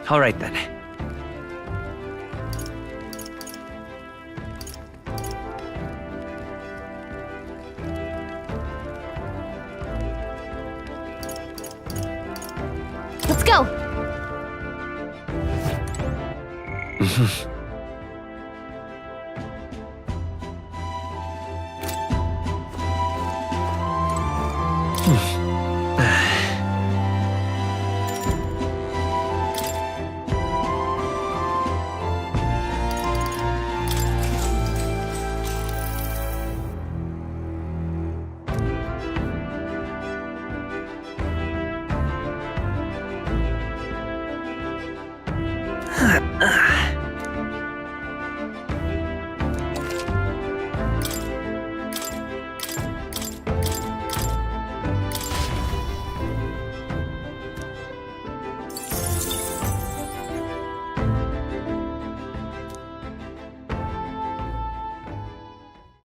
All right then. Let's go!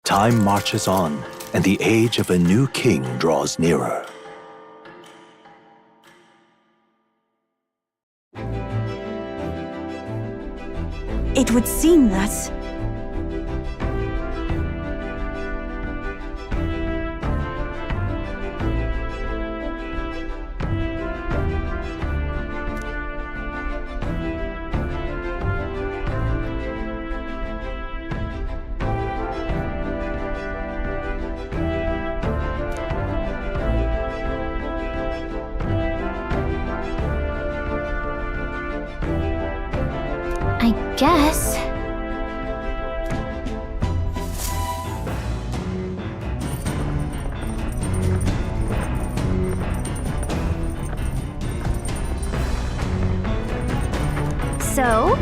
Time marches on, and the age of a new king draws nearer. It would seem that... I guess. So?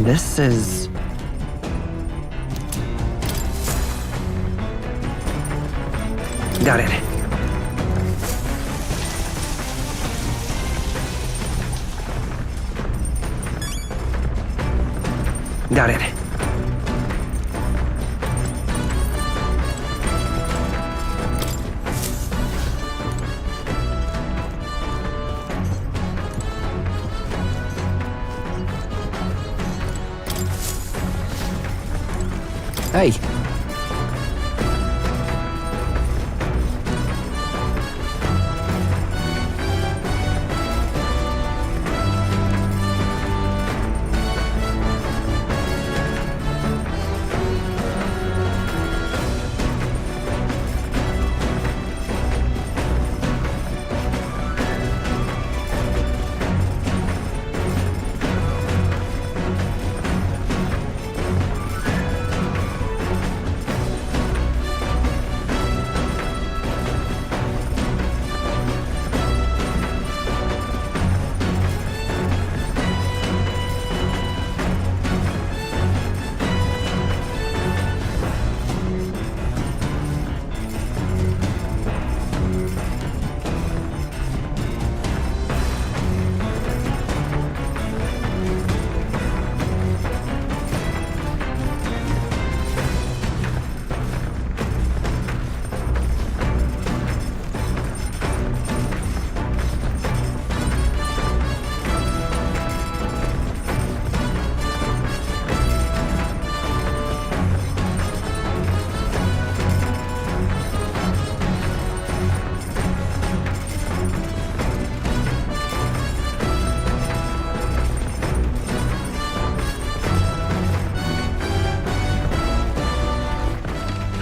This is... Got it. Got it. Hey.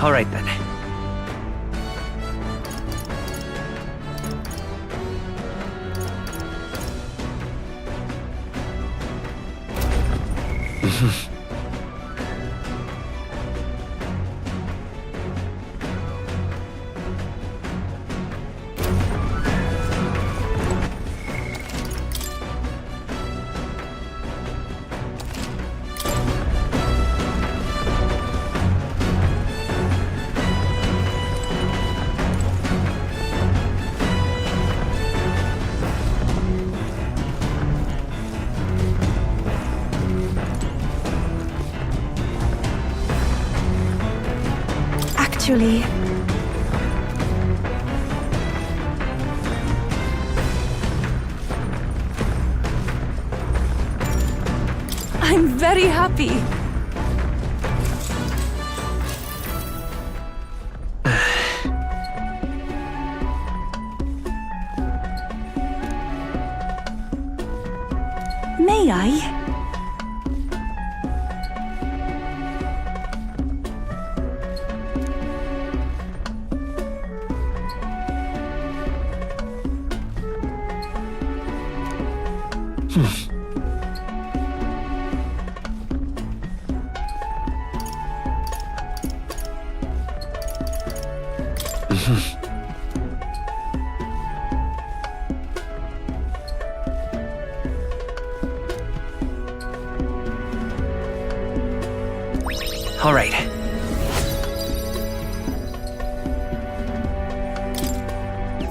All right then. Actually, I'm very happy. May I? All right.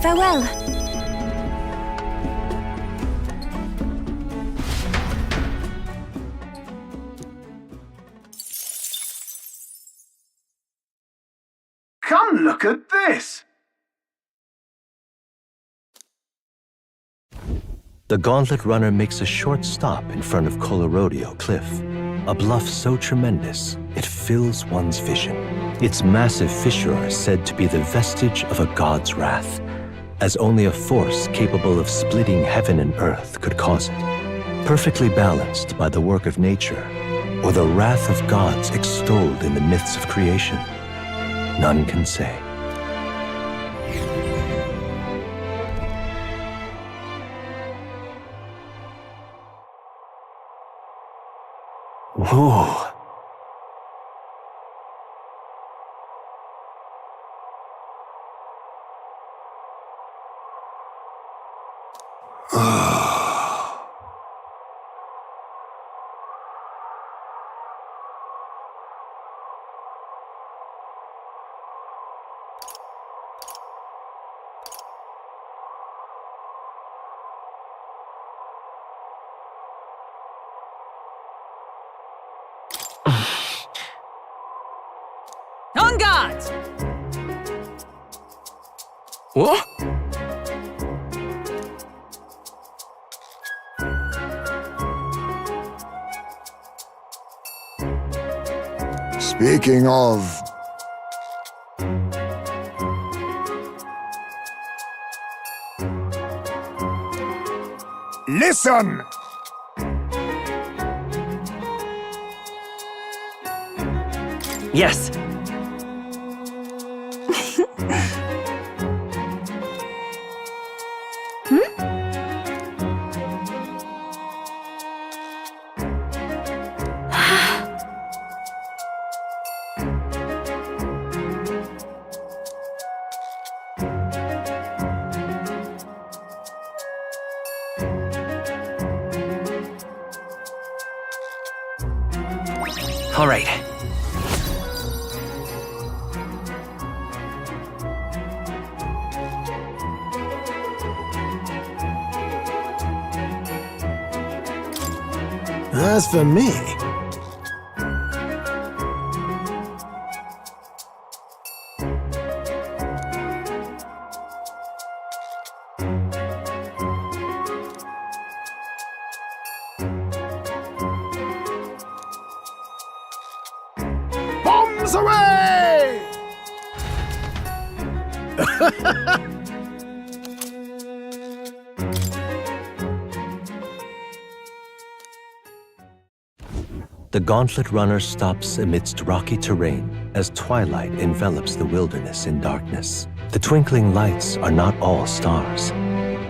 Farewell. Come look at this! The Gauntlet Runner makes a short stop in front of Colorodeo Cliff, a bluff so tremendous it fills one's vision. Its massive fissure is said to be the vestige of a god's wrath, as only a force capable of splitting heaven and earth could cause it. Perfectly balanced by the work of nature, or the wrath of gods extolled in the myths of creation, none can say. Whoa. On guard! What? Speaking of... Listen! Yes. All right. As for me... Bombs away! The gauntlet runner stops amidst rocky terrain as twilight envelops the wilderness in darkness. The twinkling lights are not all stars.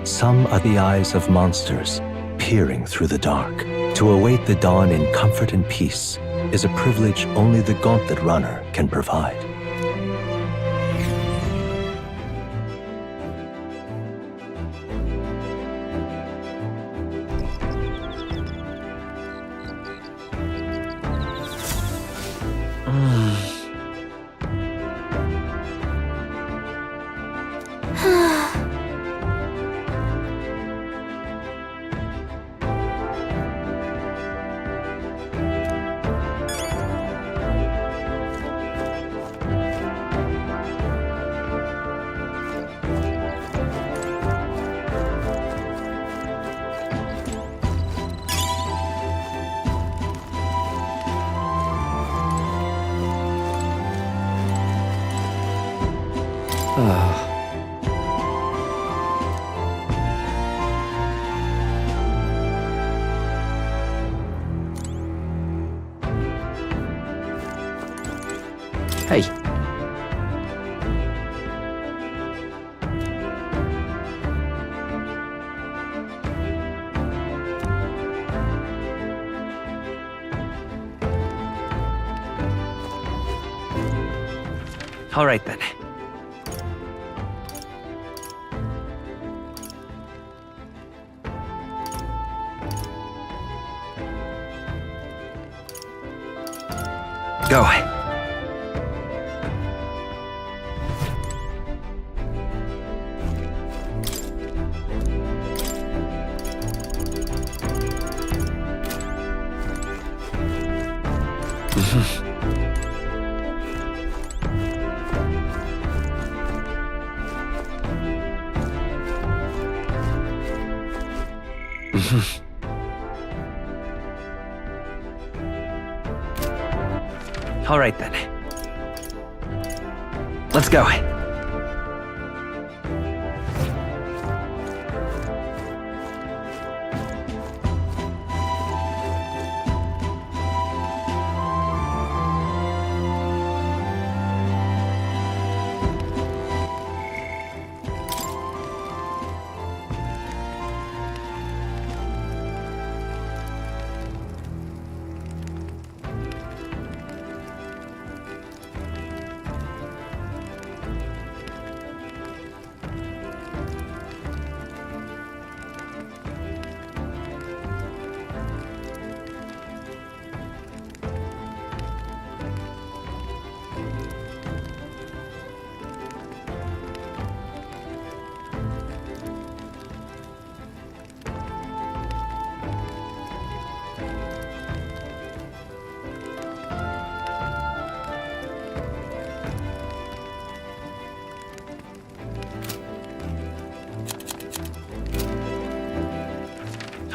Some are the eyes of monsters peering through the dark. To await the dawn in comfort and peace is a privilege only the gauntlet runner can provide. Hey. All right then. Go. All right then. Let's go.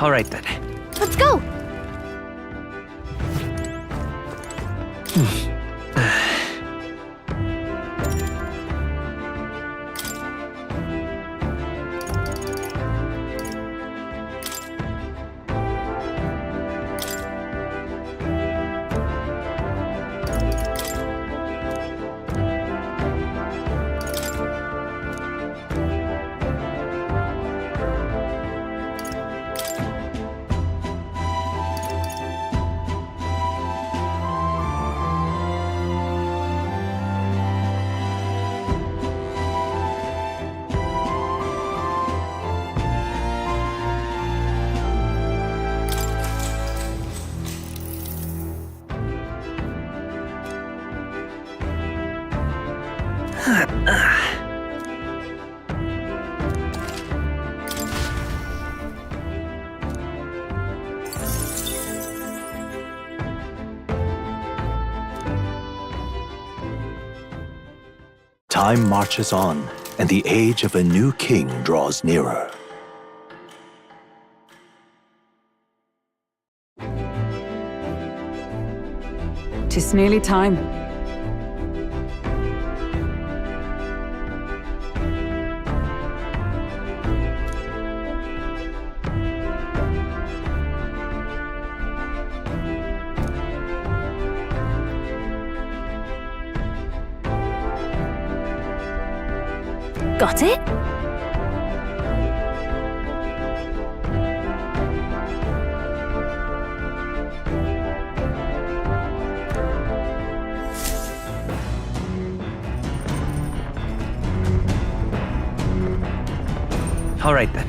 All right then. Let's go! Time marches on, and the age of a new king draws nearer. "'Tis nearly time. Got it? All right then.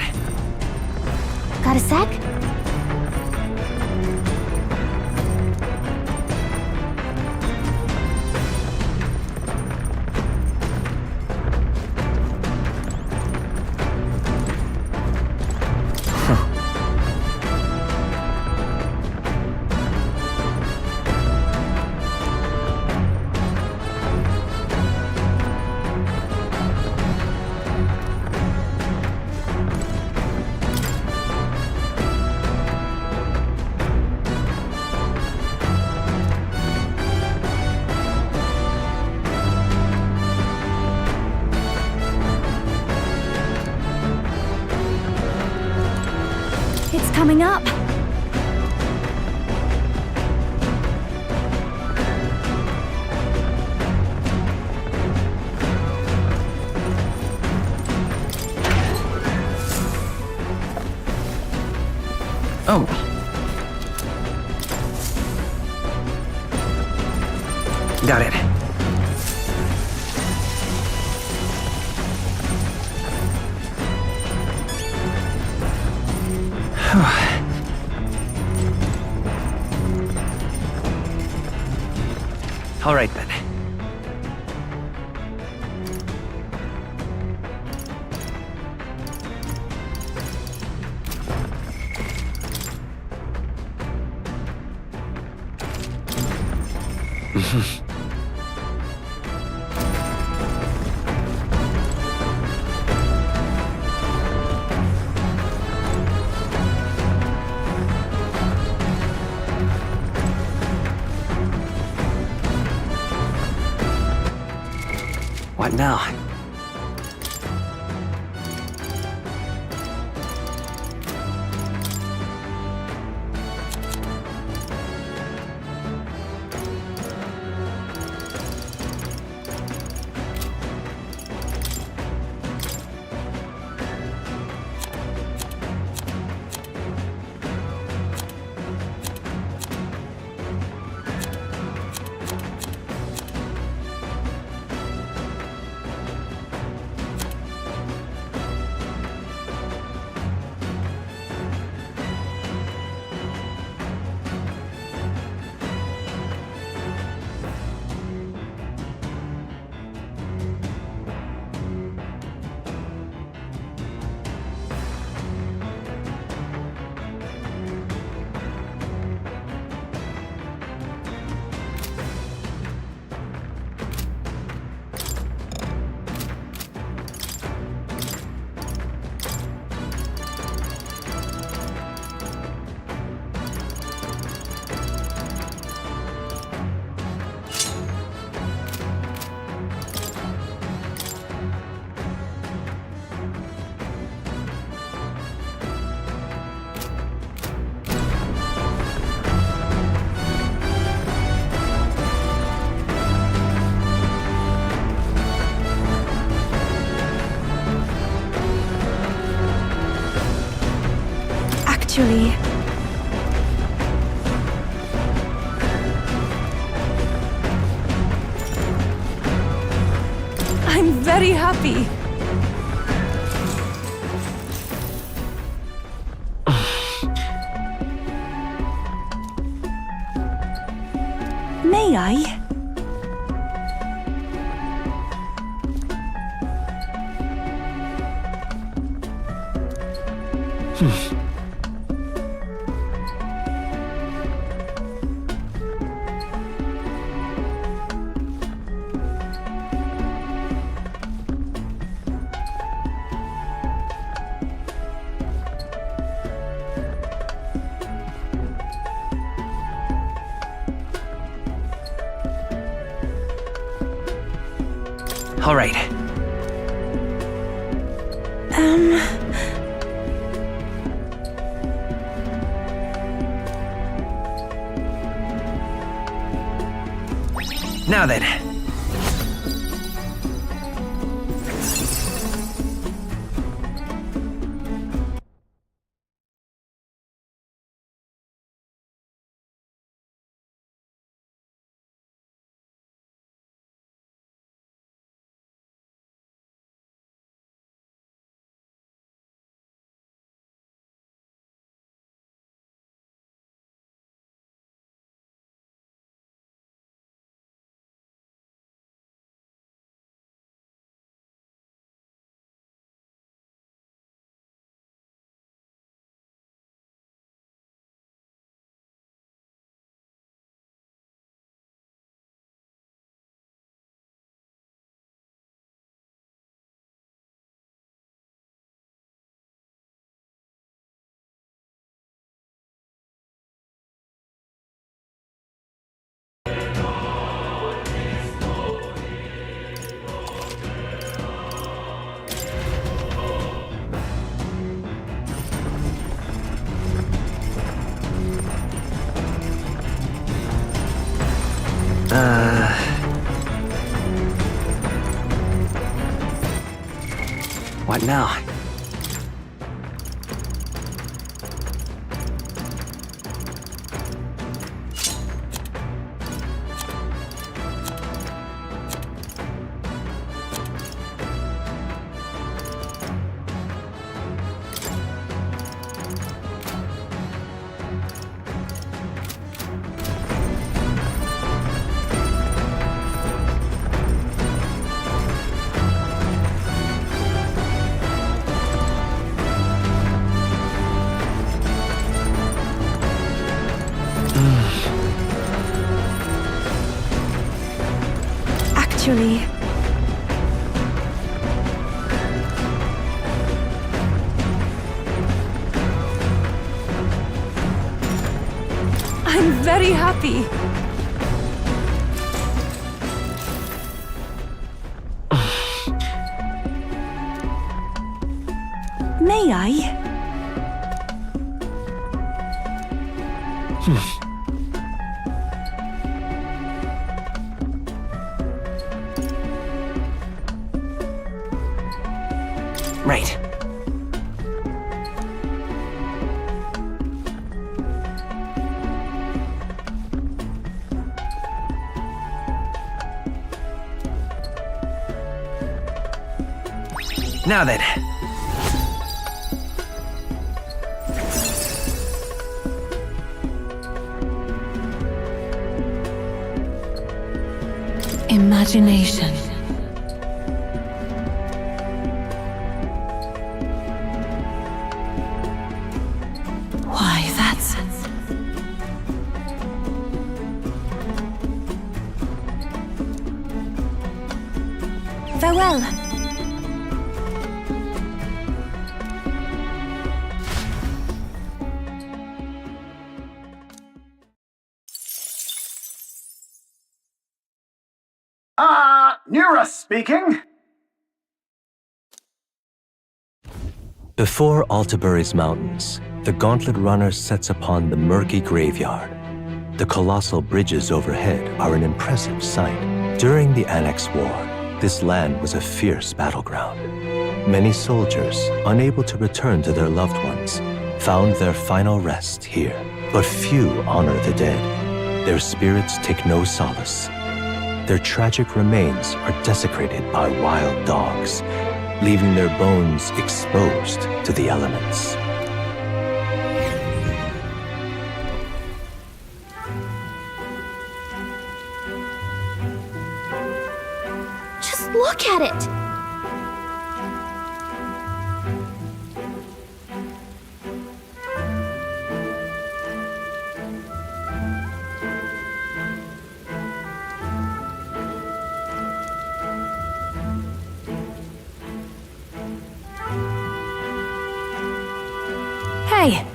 Got a sec? It's coming up. Oh. Got it. All right then. What now? Actually, I'm very happy. May I? All right. Now then. What now? Actually, I'm very happy. May I? Right. Now then. Imagination. Why, that's... Farewell. Nura speaking. Before Altabury's mountains, the Gauntlet Runner sets upon the murky graveyard. The colossal bridges overhead are an impressive sight. During the Annex War, this land was a fierce battleground. Many soldiers, unable to return to their loved ones, found their final rest here. But few honor the dead. Their spirits take no solace. Their tragic remains are desecrated by wild dogs, leaving their bones exposed to the elements. Just look at it. Hey!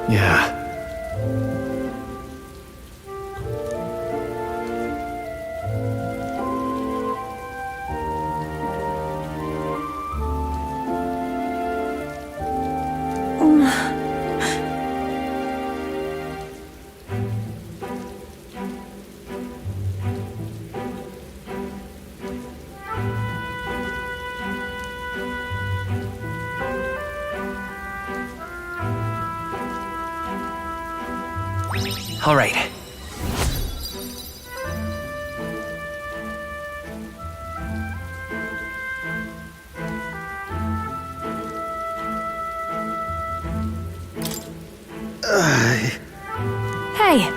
Yeah. All right. Hey!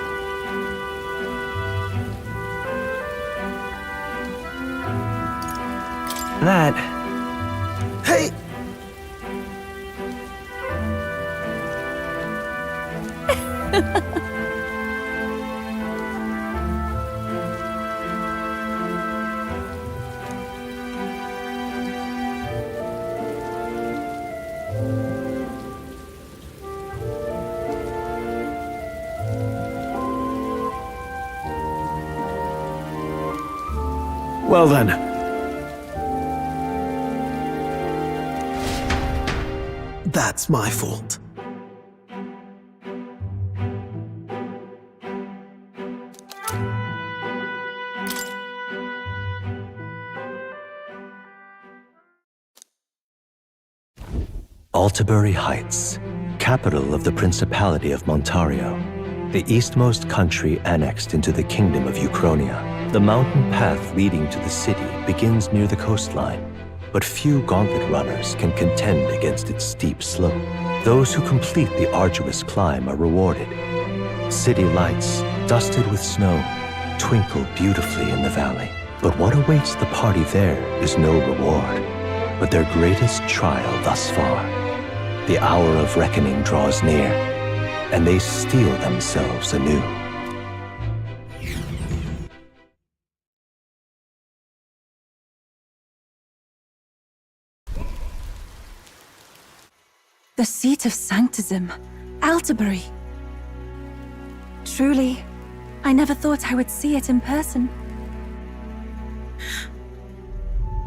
That... Hey! Well then. That's my fault. Altabury Heights, capital of the Principality of Montario, the eastmost country annexed into the Kingdom of Uchronia. The mountain path leading to the city begins near the coastline, but few gauntlet runners can contend against its steep slope. Those who complete the arduous climb are rewarded. City lights, dusted with snow, twinkle beautifully in the valley. But what awaits the party there is no reward, but their greatest trial thus far. The hour of reckoning draws near, and they steel themselves anew. The seat of sanctism, Altabury. Truly, I never thought I would see it in person.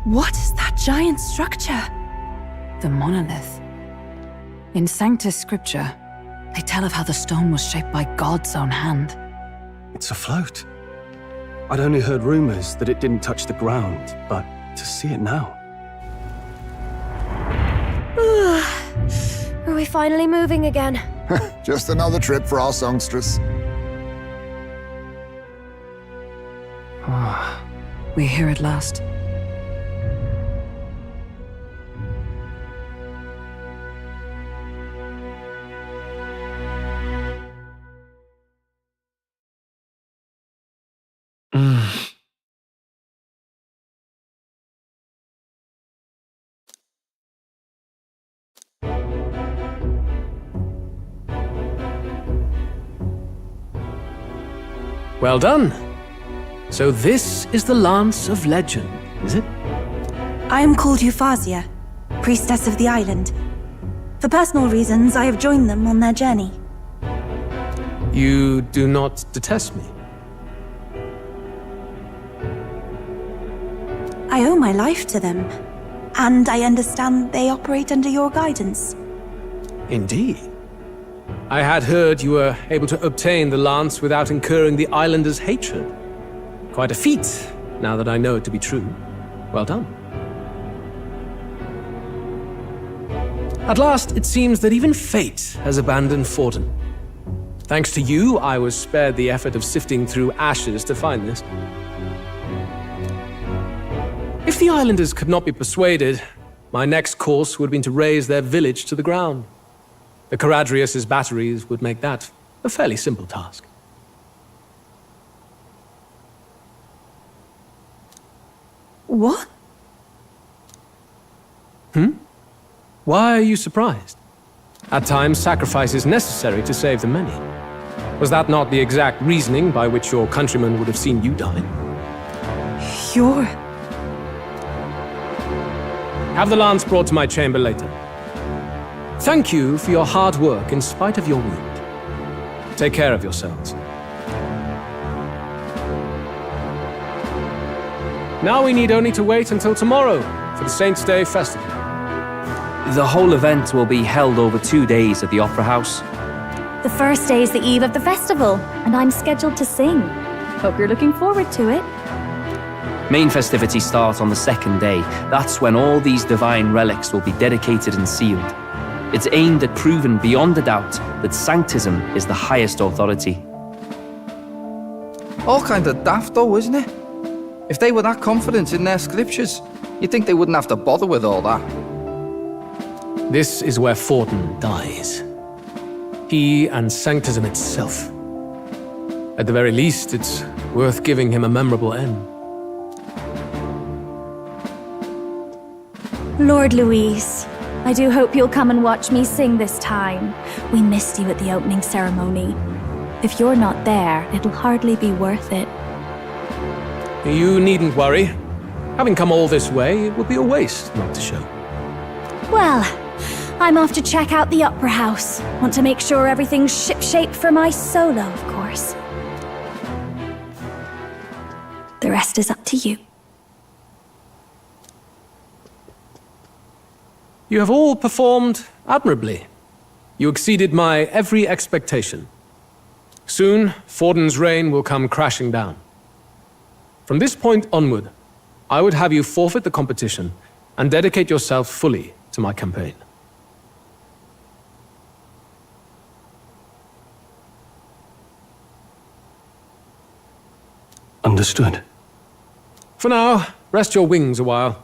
What is that giant structure? The monolith. In Sanctus Scripture, they tell of how the stone was shaped by God's own hand. It's afloat. I'd only heard rumors that it didn't touch the ground, but to see it now. Are we finally moving again? Just another trip for our songstress. We're here at last. Well done. So this is the Lance of Legend, is it? I am called ReFantazio, priestess of the island. For personal reasons, I have joined them on their journey. You do not detest me? I owe my life to them, and I understand they operate under your guidance. Indeed. I had heard you were able to obtain the lance without incurring the islanders' hatred. Quite a feat, now that I know it to be true. Well done. At last, it seems that even fate has abandoned Fortin. Thanks to you, I was spared the effort of sifting through ashes to find this. If the islanders could not be persuaded, my next course would have been to raze their village to the ground. The Caradrius' batteries would make that a fairly simple task. What? Why are you surprised? At times, sacrifice is necessary to save the many. Was that not the exact reasoning by which your countrymen would have seen you die? You're... Have the lance brought to my chamber later. Thank you for your hard work in spite of your wound. Take care of yourselves. Now we need only to wait until tomorrow for the Saints' Day festival. The whole event will be held over 2 days at the Opera House. The first day is the eve of the festival, and I'm scheduled to sing. Hope you're looking forward to it. Main festivities start on the second day. That's when all these divine relics will be dedicated and sealed. It's aimed at proving beyond a doubt that sanctism is the highest authority. All kind of daft though, isn't it? If they were that confident in their scriptures, you'd think they wouldn't have to bother with all that. This is where Fortin dies. He and sanctism itself. At the very least, it's worth giving him a memorable end. Lord Louise, I do hope you'll come and watch me sing this time. We missed you at the opening ceremony. If you're not there, it'll hardly be worth it. You needn't worry. Having come all this way, it would be a waste not to show. Well, I'm off to check out the Opera House. Want to make sure everything's shipshape for my solo, of course. The rest is up to you. You have all performed admirably. You exceeded my every expectation. Soon, Forden's reign will come crashing down. From this point onward, I would have you forfeit the competition and dedicate yourself fully to my campaign. Understood. For now, rest your wings a while.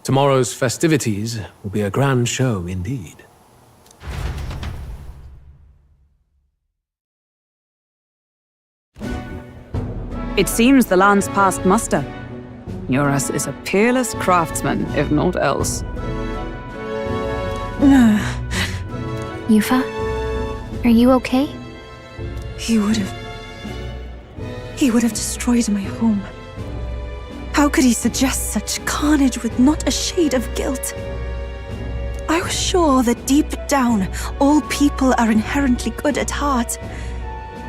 Tomorrow's festivities will be a grand show indeed. It seems the land's past muster. Eurus is a peerless craftsman, if not else. Yufa, are you okay? He would have destroyed my home. How could he suggest such carnage with not a shade of guilt? I was sure that deep down, all people are inherently good at heart.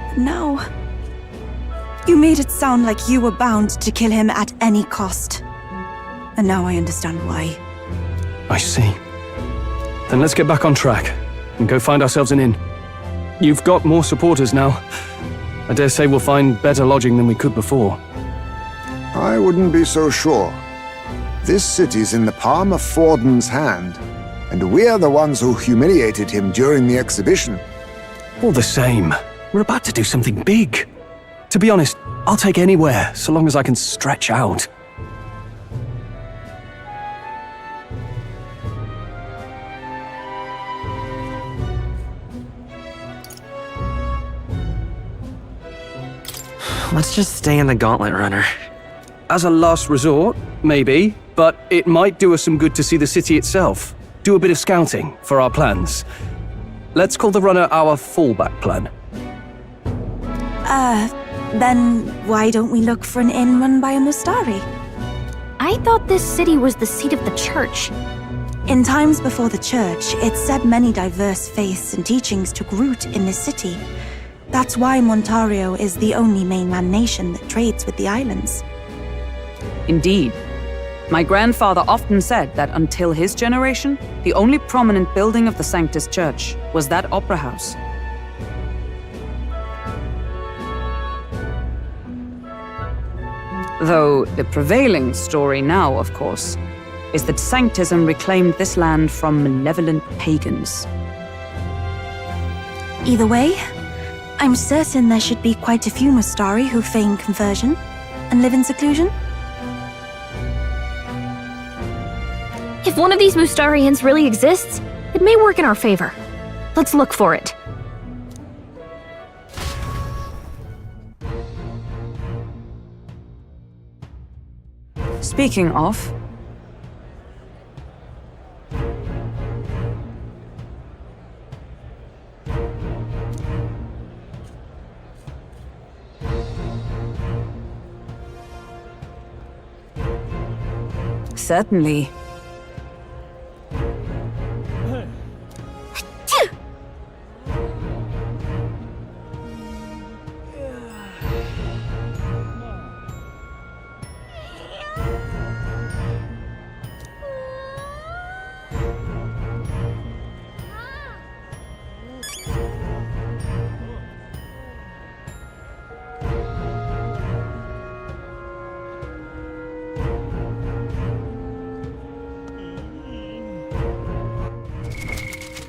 But now, you made it sound like you were bound to kill him at any cost. And now I understand why. I see. Then let's get back on track and go find ourselves an inn. You've got more supporters now. I dare say we'll find better lodging than we could before. I wouldn't be so sure. This city's in the palm of Forden's hand, and we're the ones who humiliated him during the exhibition. All the same, we're about to do something big. To be honest, I'll take anywhere, so long as I can stretch out. Let's just stay in the Gauntlet Runner. As a last resort, maybe, but it might do us some good to see the city itself. Do a bit of scouting for our plans. Let's call the runner our fallback plan. Then why don't we look for an inn run by a Mustari? I thought this city was the seat of the church. In times before the church, it's said many diverse faiths and teachings took root in this city. That's why Montario is the only mainland nation that trades with the islands. Indeed. My grandfather often said that until his generation, the only prominent building of the Sanctus Church was that opera house. Though the prevailing story now, of course, is that Sanctism reclaimed this land from malevolent pagans. Either way, I'm certain there should be quite a few Mustari who feign conversion and live in seclusion. If one of these Mustarians really exists, it may work in our favor. Let's look for it. Speaking of, certainly.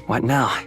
What now?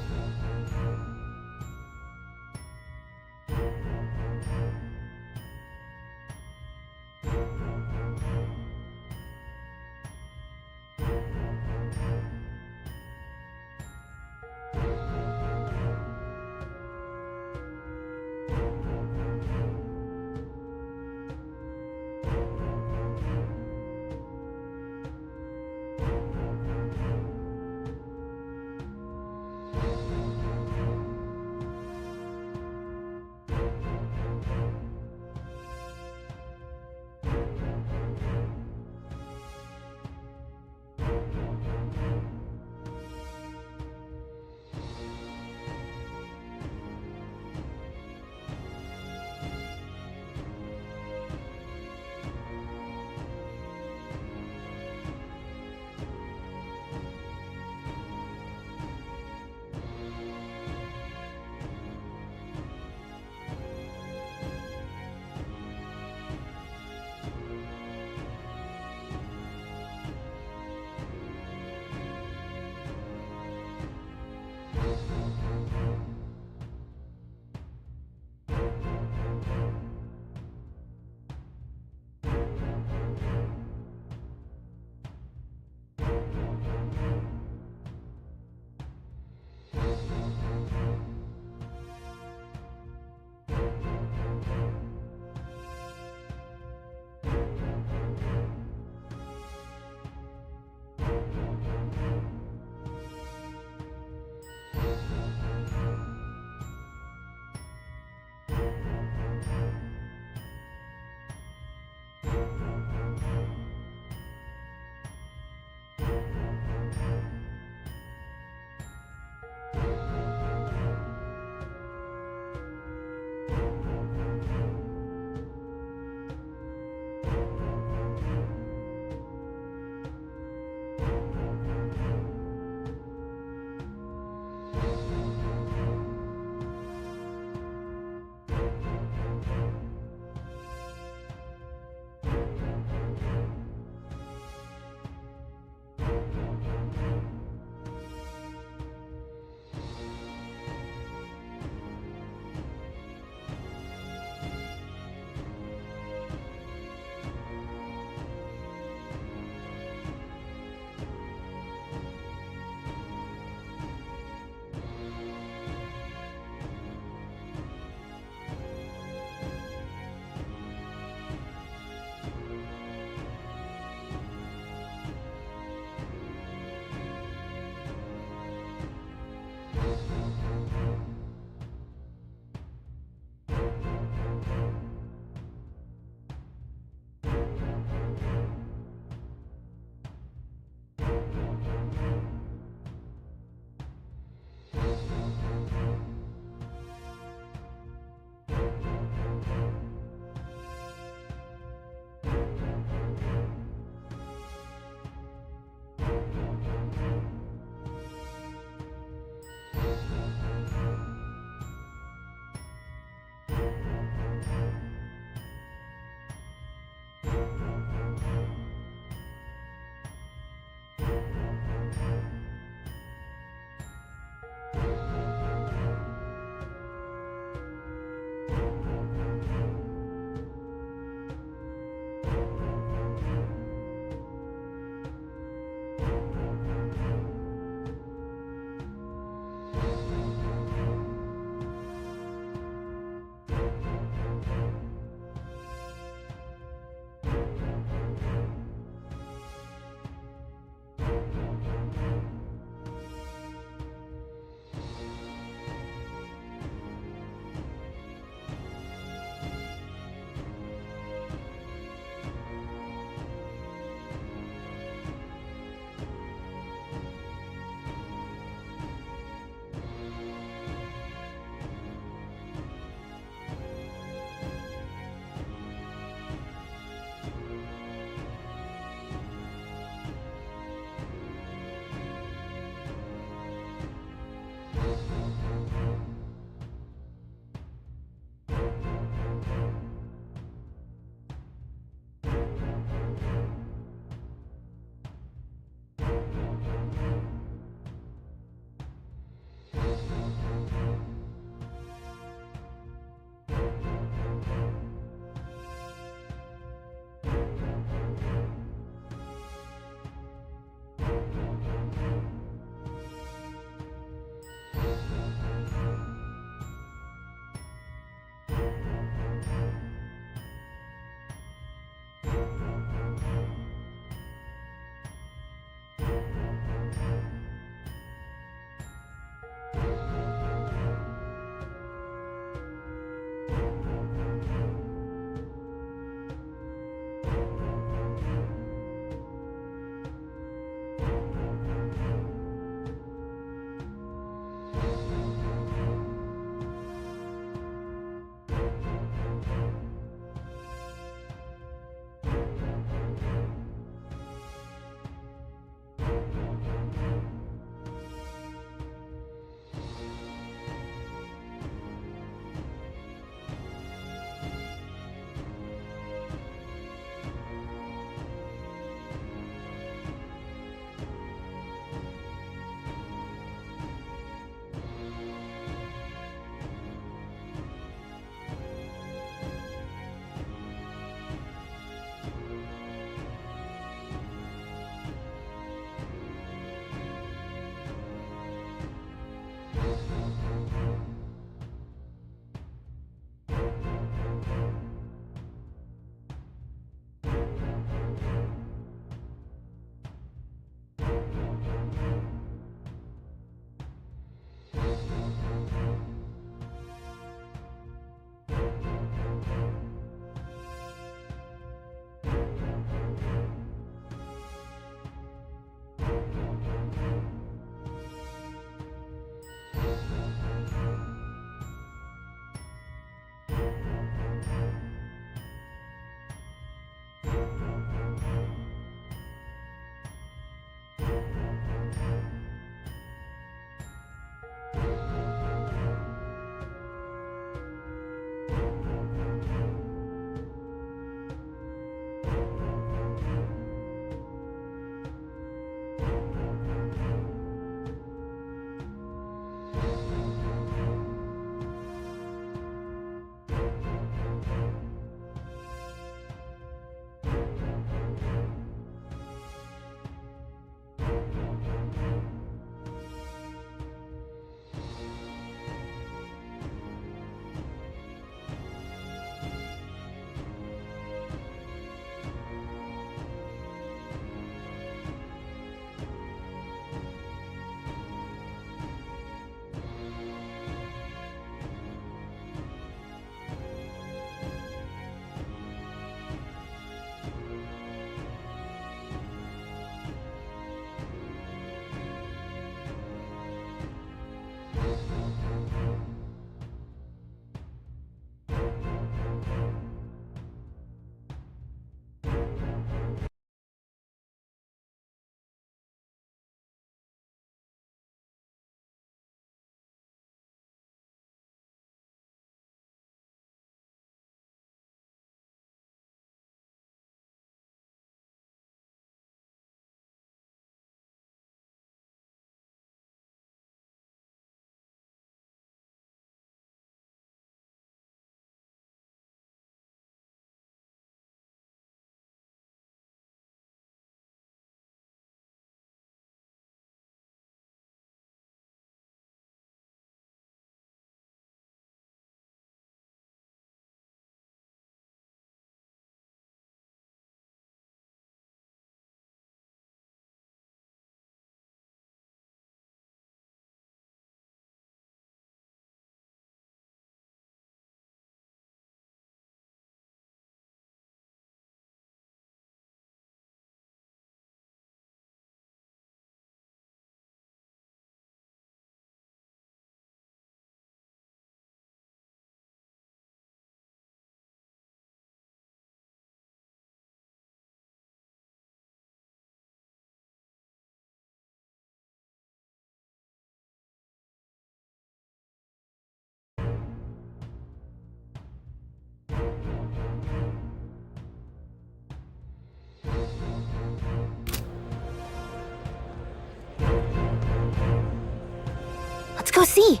go see.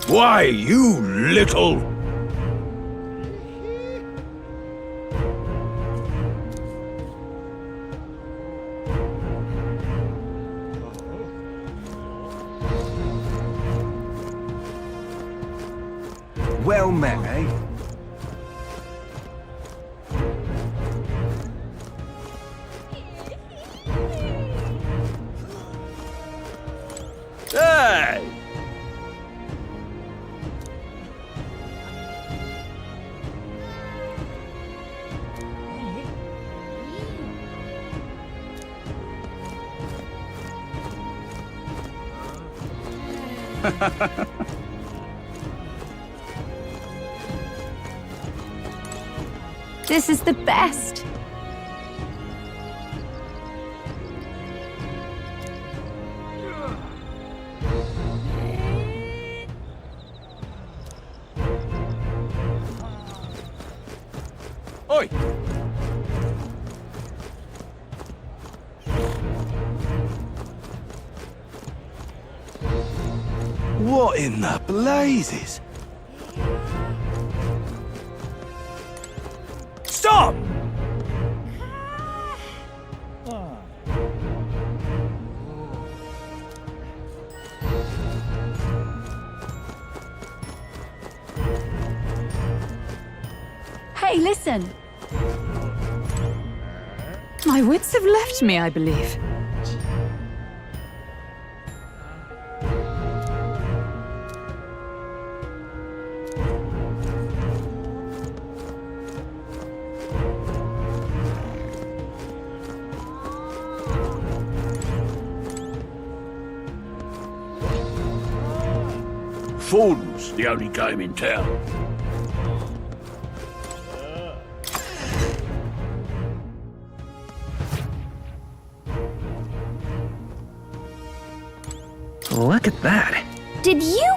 Why, you little... Well met, eh? Hey! This is the best. Oi! What in the blazes? Stop! Hey, listen. My wits have left me, I believe. Ford's the only game in town. Look at that. Did you?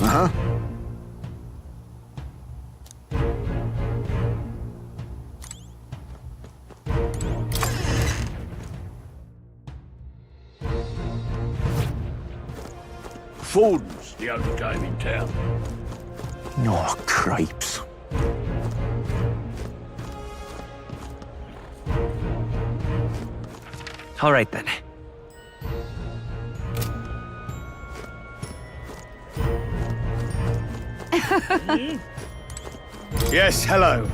Uh-huh. Ford's the only game in town. Oh, crepes. All right then. Yes, hello.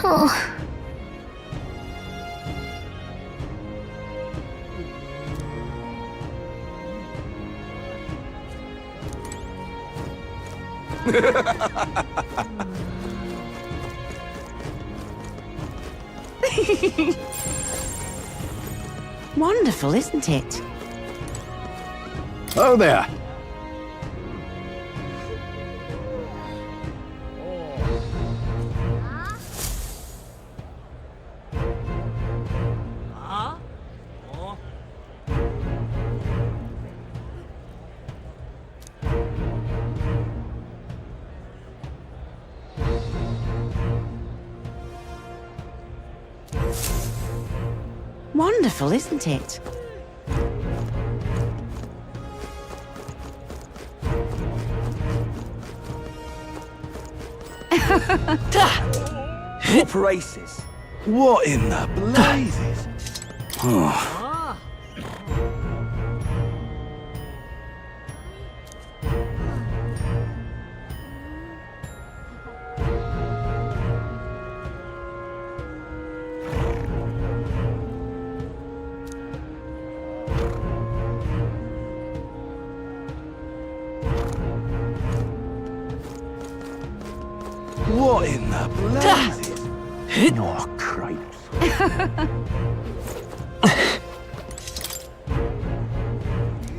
Oh. Wonderful, isn't it? Oh there. Wonderful, isn't it? What races? What in the blazes? What in the blazes? Oh, cripes.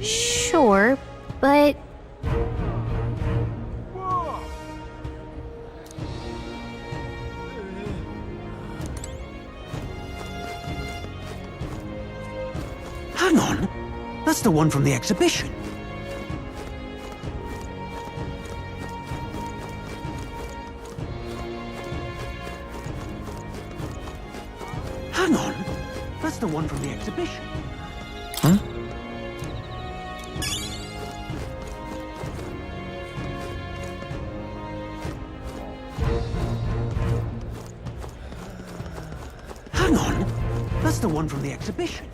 Sure, but... Hang on. That's the one from the exhibition. Hang on. That's the one from the exhibition. Huh? Hang on. That's the one from the exhibition.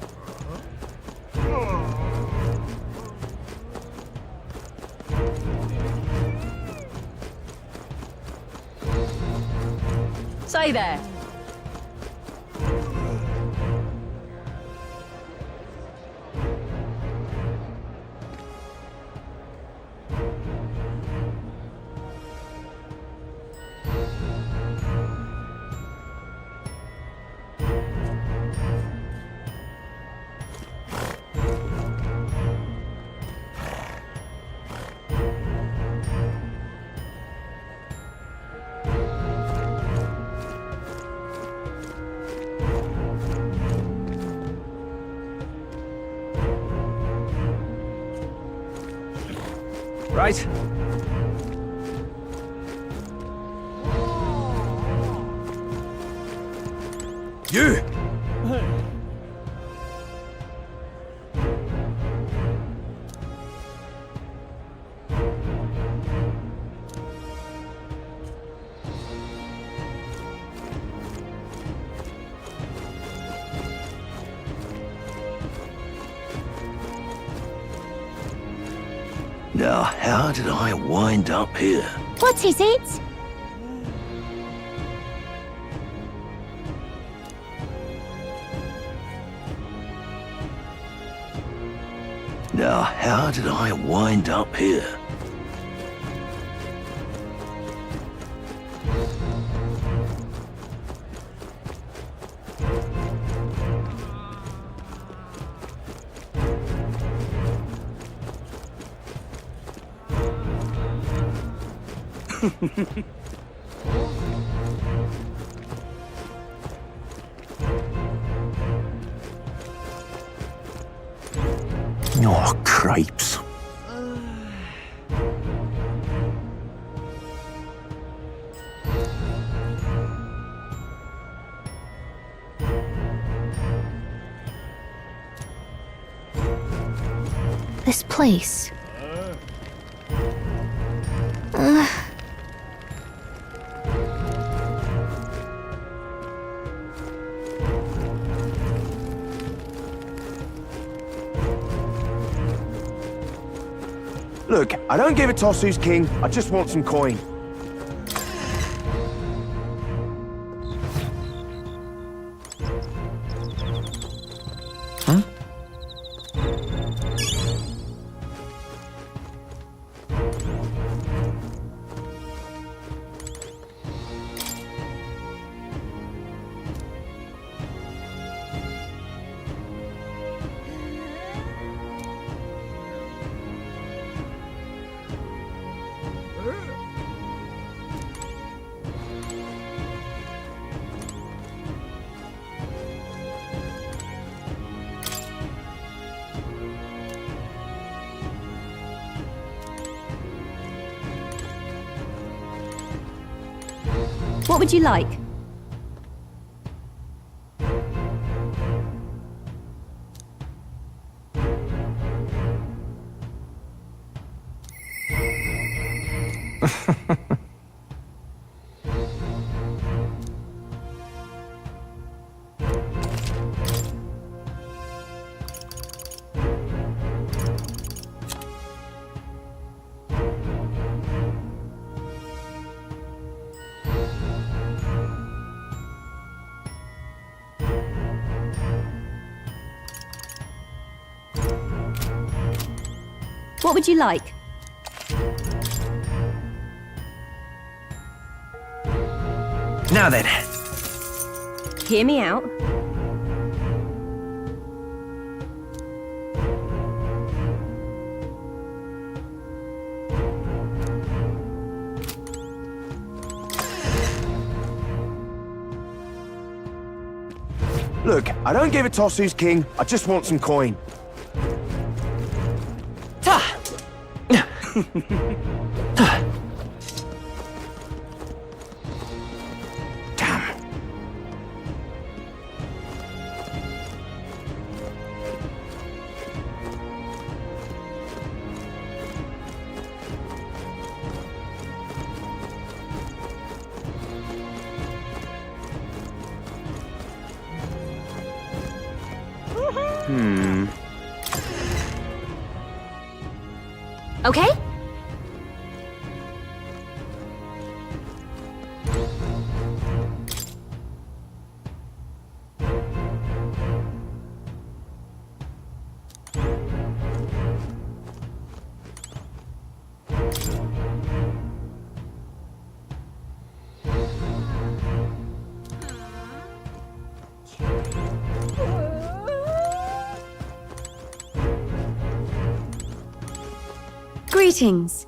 Say there. Right. You! Now, how did I wind up here? What is it? Now, how did I wind up here? Oh, cripes. This place. Look, I don't give a toss who's king, I just want some coin. Huh? What would you like? What would you like? Now then. Hear me out. Look, I don't give a toss who's king. I just want some coin. Okay? Greetings.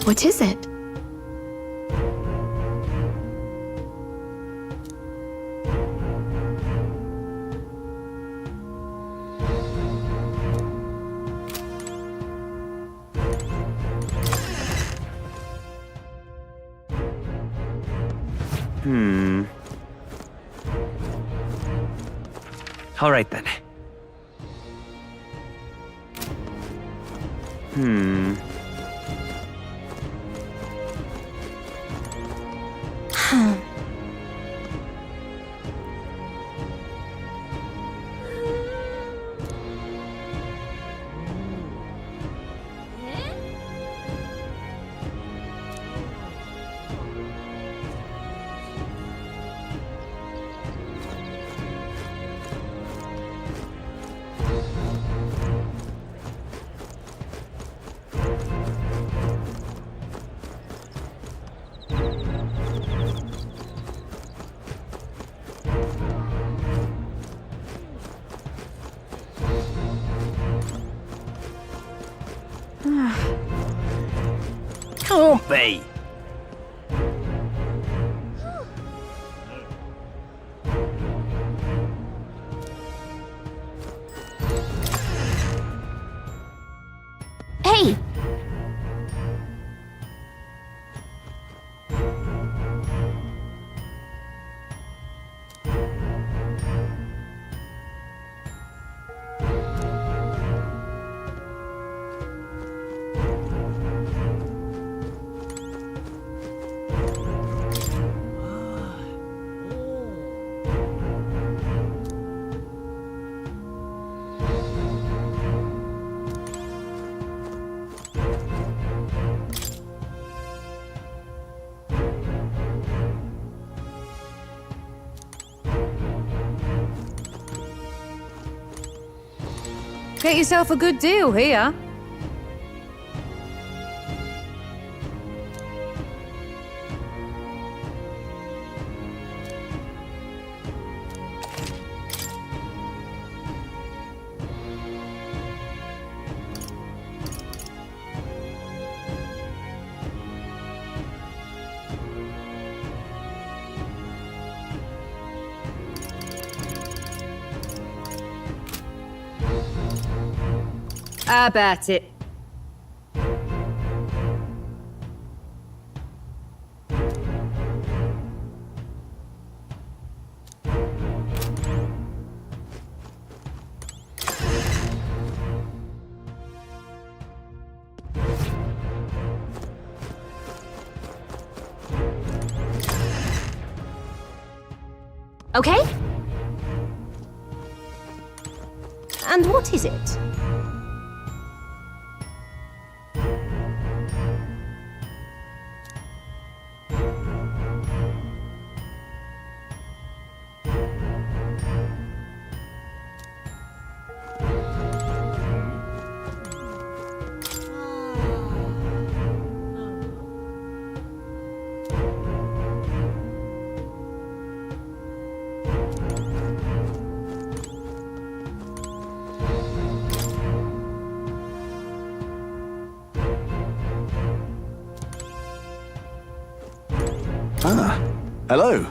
What is it? All right then. Can't be. Hey! Get yourself a good deal here. How about it? Okay? And what is it? Ah, hello.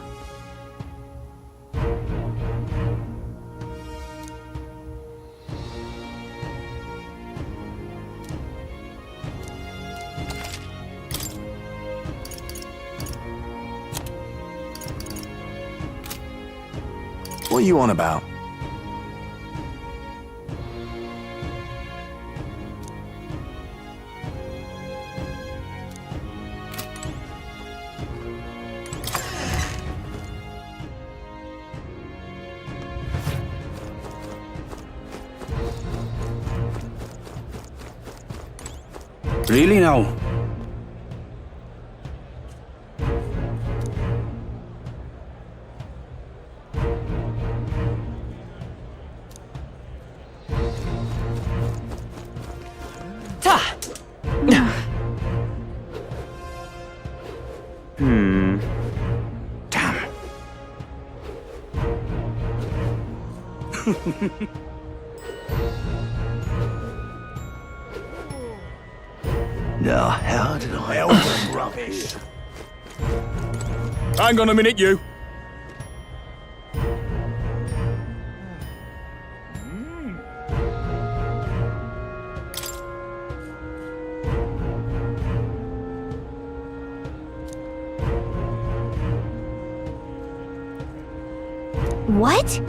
What are you on about? Really now? Damn. Now, how did I... Elven rubbish. Hang on a minute, you. What?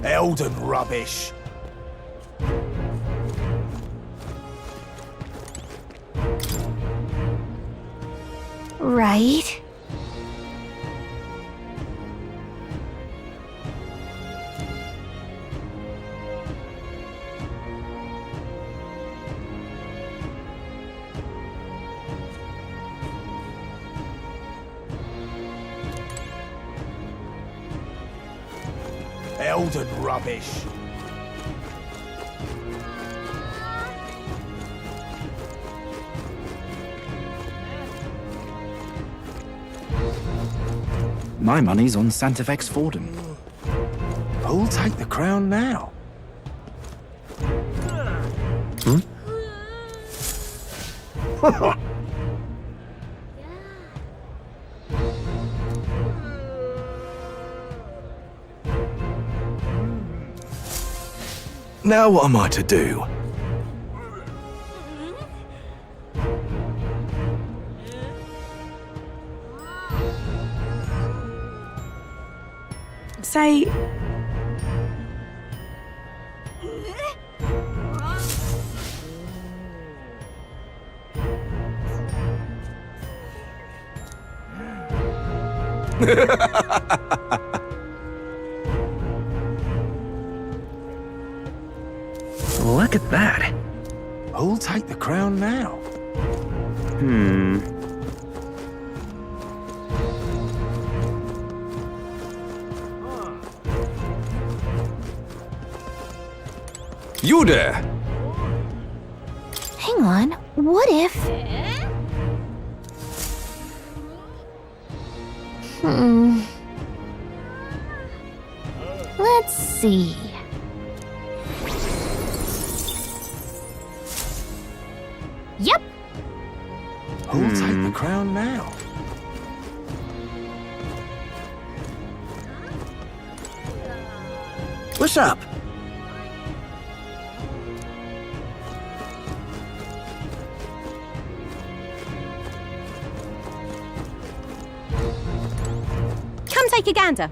Elden rubbish. Right. Elden rubbish. My money's on Santafex Forden. Who'll take the crown now? Now what am I to do? Say... Look at that. Who'll take the crown now? You there! Hang on. What if... Let's see. Yep. Who'll take the crown now? What's up? Come take a gander.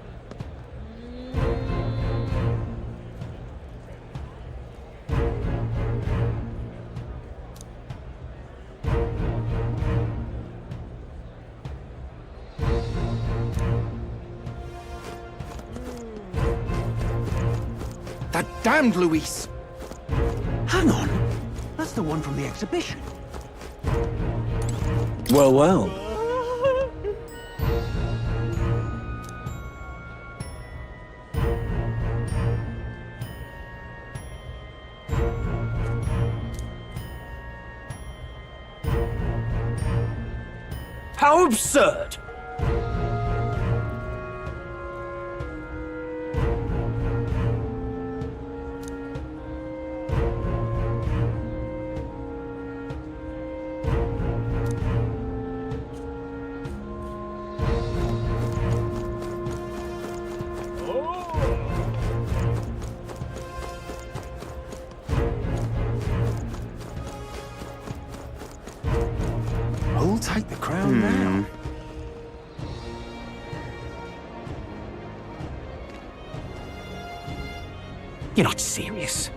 That damned Luis! Hang on. That's the one from the exhibition. Well, well. How absurd! Who'll take the crown now? You're not serious.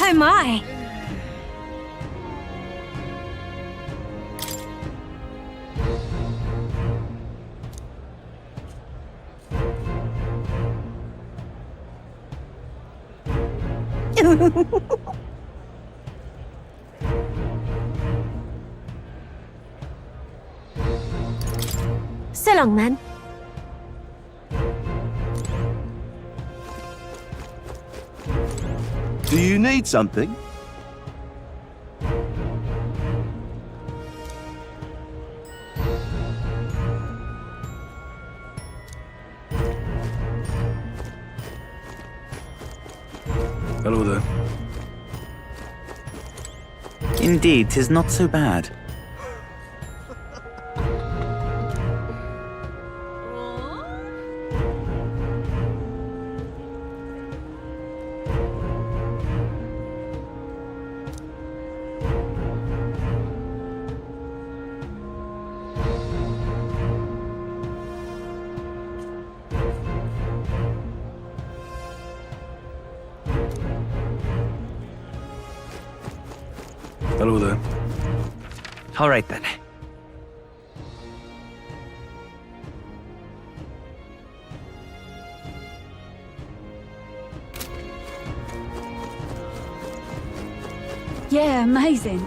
Oh my! So long, man. Do you need something? Hello there. Indeed, 'tis not so bad. Hello there. All right then. Yeah, amazing.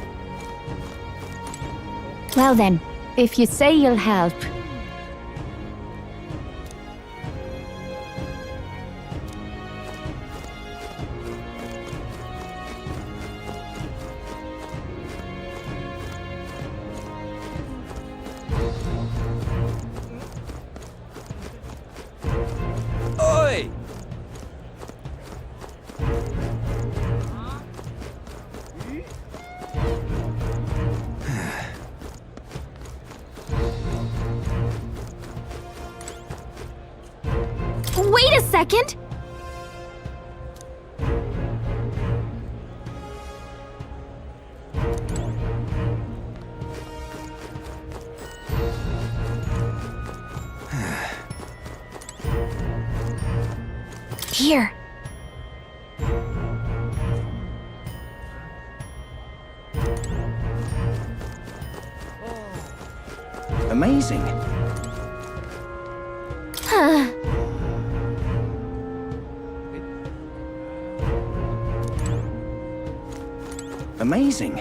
Well then, if you say you'll help. Oi! Wait a second! Here. Amazing. Huh. Amazing.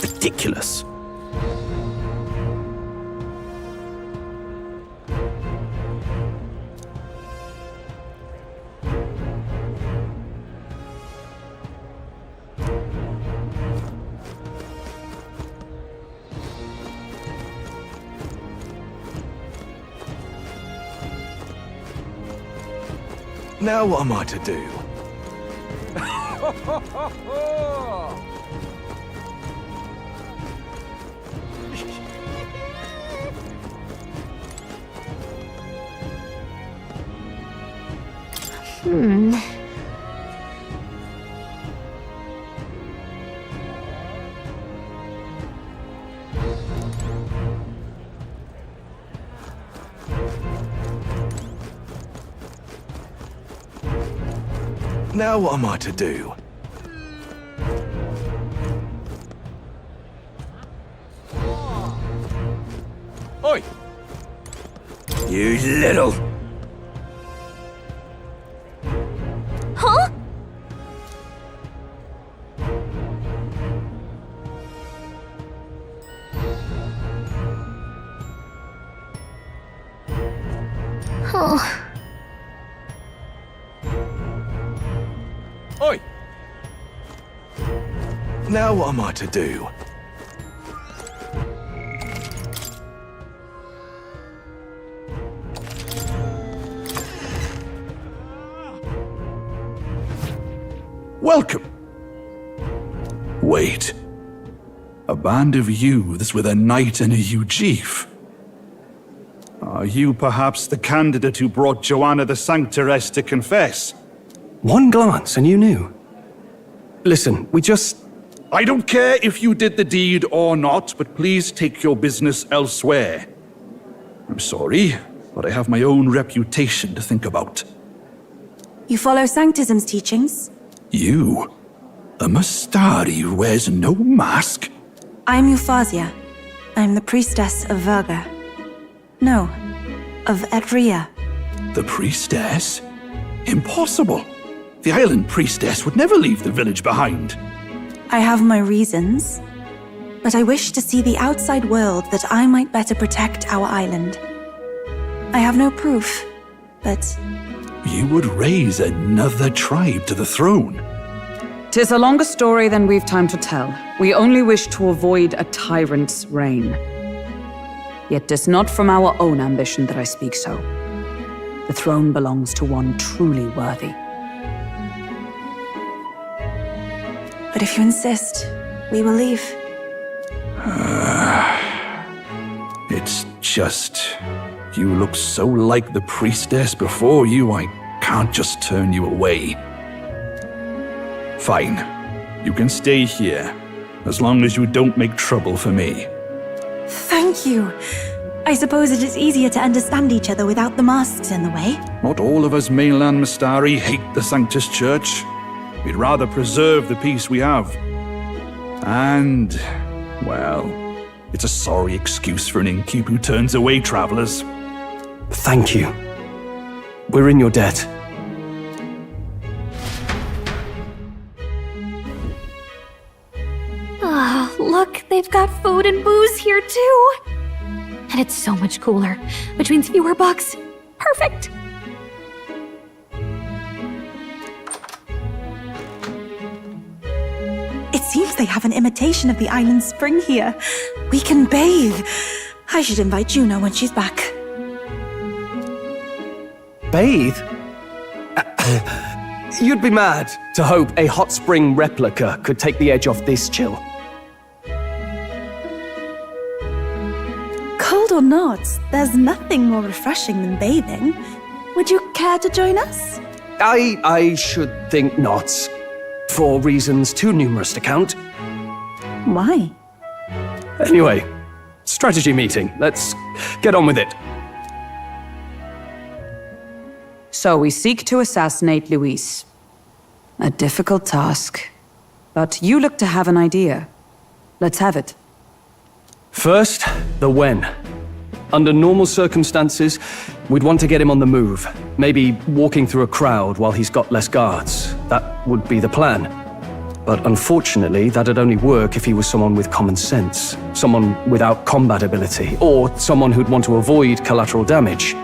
Ridiculous. Now what am I to do? Now what am I to do? Oi! You little... Huh? Oh. Oi! Now what am I to do? Welcome. Wait. A band of youths with a knight and a ewe-chief. Are you perhaps the candidate who brought Joanna the Sanctoress to confess? One glance and you knew. Listen, we just... I don't care if you did the deed or not, but please take your business elsewhere. I'm sorry, but I have my own reputation to think about. You follow Sanctism's teachings? You? A Mastari who wears no mask? I'm Euphausia. I'm the priestess of Verga. No, of Edria. The priestess? Impossible. The island priestess would never leave the village behind. I have my reasons, but I wish to see the outside world that I might better protect our island. I have no proof, but... You would raise another tribe to the throne. 'Tis a longer story than we've time to tell. We only wish to avoid a tyrant's reign. Yet 'tis not from our own ambition that I speak so. The throne belongs to one truly worthy. But if you insist, we will leave. It's just... You look so like the priestess before you, I can't just turn you away. Fine. You can stay here, as long as you don't make trouble for me. Thank you. I suppose it is easier to understand each other without the masks in the way. Not all of us mainland Mastari hate the Sanctus Church. We'd rather preserve the peace we have. And, well, it's a sorry excuse for an innkeep who turns away travelers. Thank you. We're in your debt. Ah, look, they've got food and booze here too. And it's so much cooler, which means fewer bugs. Perfect. It seems they have an imitation of the island spring here. We can bathe. I should invite Juno when she's back. Bathe? You'd be mad to hope a hot spring replica could take the edge off this chill. Cold or not, there's nothing more refreshing than bathing. Would you care to join us? I should think not. For reasons too numerous to count. Why? Anyway, strategy meeting. Let's get on with it. So we seek to assassinate Luis. A difficult task. But you look to have an idea. Let's have it. First, the when. Under normal circumstances, we'd want to get him on the move. Maybe walking through a crowd while he's got less guards. That would be the plan. But unfortunately, that'd only work if he was someone with common sense. Someone without combat ability. Or someone who'd want to avoid collateral damage.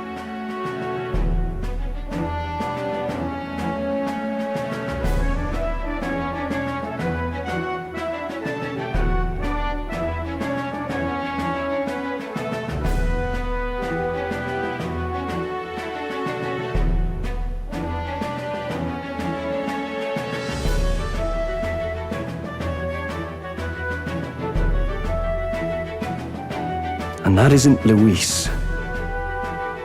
And that isn't Luis.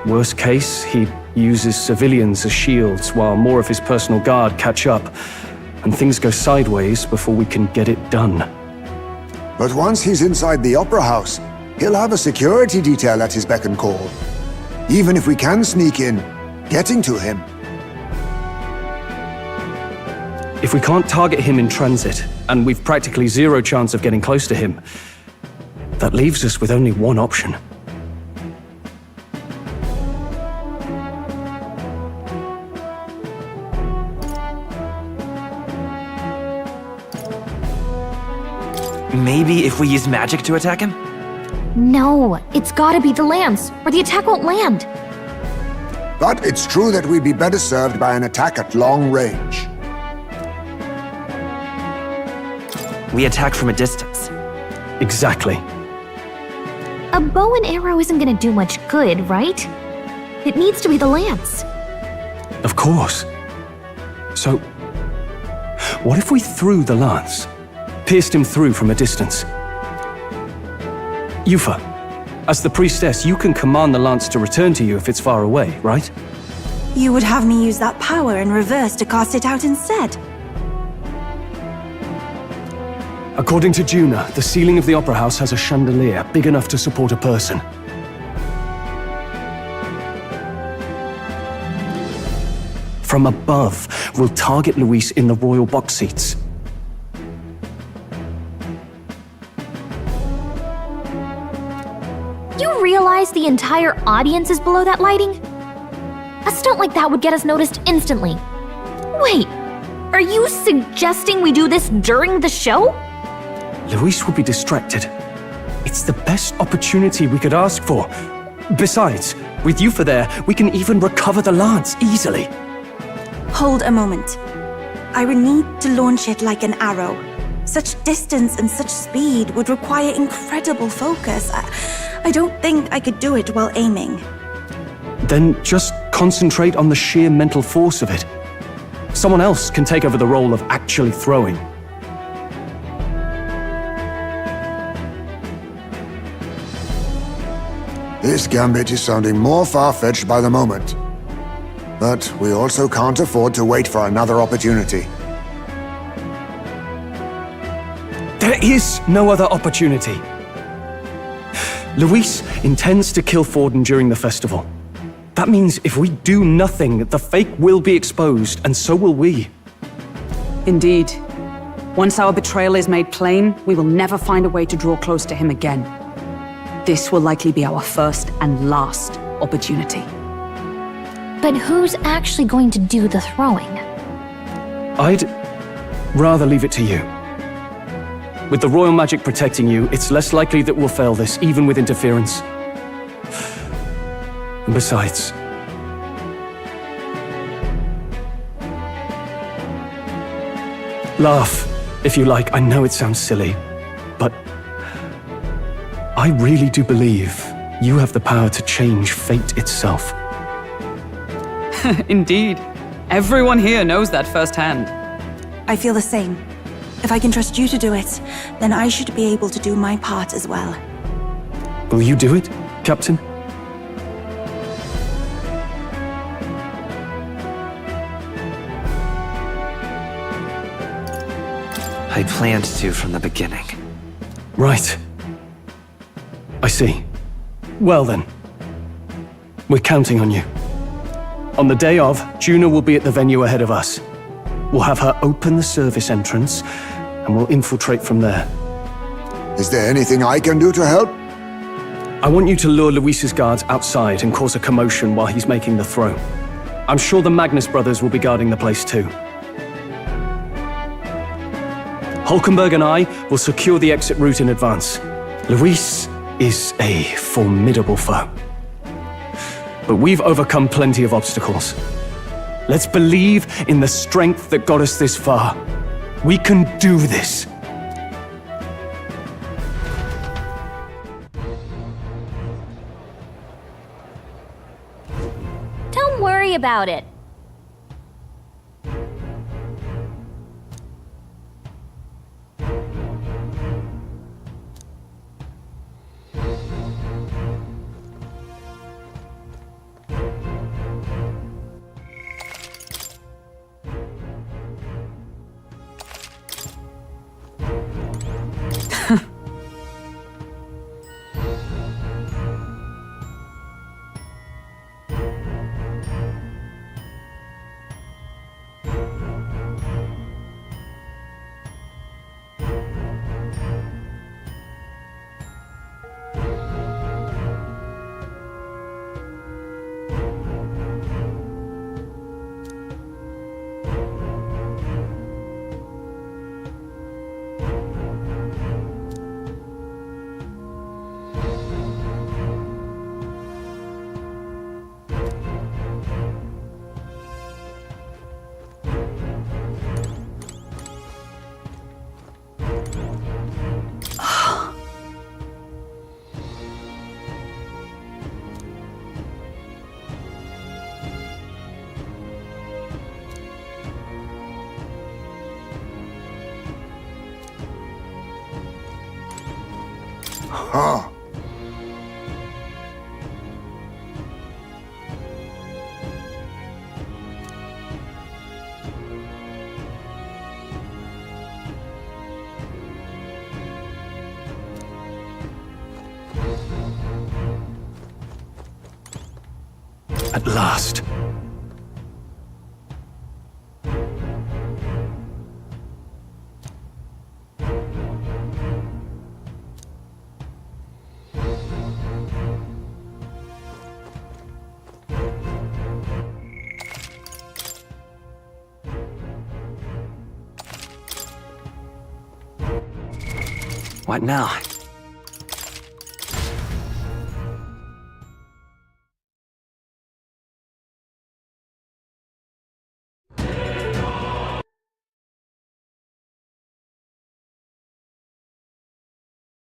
Worst case, he uses civilians as shields while more of his personal guard catch up, and things go sideways before we can get it done. But once he's inside the Opera House, he'll have a security detail at his beck and call. Even if we can sneak in, getting to him. If we can't target him in transit, and we've practically zero chance of getting close to him, that leaves us with only one option. Maybe if we use magic to attack him? No, it's gotta be the lance, or the attack won't land. But it's true that we'd be better served by an attack at long range. We attack from a distance. Exactly. A bow and arrow isn't gonna do much good, right? It needs to be the lance. Of course. So, what if we threw the lance? Pierced him through from a distance? Yufa, as the priestess, you can command the lance to return to you if it's far away, right? You would have me use that power in reverse to cast it out instead. According to Juna, the ceiling of the Opera House has a chandelier big enough to support a person. From above, we'll target Luis in the royal box seats. You realize the entire audience is below that lighting? A stunt like that would get us noticed instantly. Wait, are you suggesting we do this during the show? Luis will be distracted. It's the best opportunity we could ask for. Besides, with Yufa there, we can even recover the lance easily. Hold a moment. I would need to launch it like an arrow. Such distance and such speed would require incredible focus. I don't think I could do it while aiming. Then just concentrate on the sheer mental force of it. Someone else can take over the role of actually throwing. This gambit is sounding more far-fetched by the moment. But we also can't afford to wait for another opportunity. There is no other opportunity. Luis intends to kill Forden during the festival. That means if we do nothing, the fake will be exposed, and so will we. Indeed. Once our betrayal is made plain, we will never find a way to draw close to him again. This will likely be our first and last opportunity. But who's actually going to do the throwing? I'd rather leave it to you. With the royal magic protecting you, it's less likely that we'll fail this, even with interference. And besides, laugh, if you like. I know it sounds silly, but I really do believe you have the power to change fate itself. Indeed. Everyone here knows that firsthand. I feel the same. If I can trust you to do it, then I should be able to do my part as well. Will you do it, Captain? I planned to from the beginning. Right. I see. Well then. We're counting on you. On the day of, Juna will be at the venue ahead of us. We'll have her open the service entrance, and we'll infiltrate from there. Is there anything I can do to help? I want you to lure Luis's guards outside and cause a commotion while he's making the throw. I'm sure the Magnus brothers will be guarding the place too. Hulkenberg and I will secure the exit route in advance. Luis is a formidable foe. But we've overcome plenty of obstacles. Let's believe in the strength that got us this far. We can do this. Don't worry about it. Aha! At last. What now?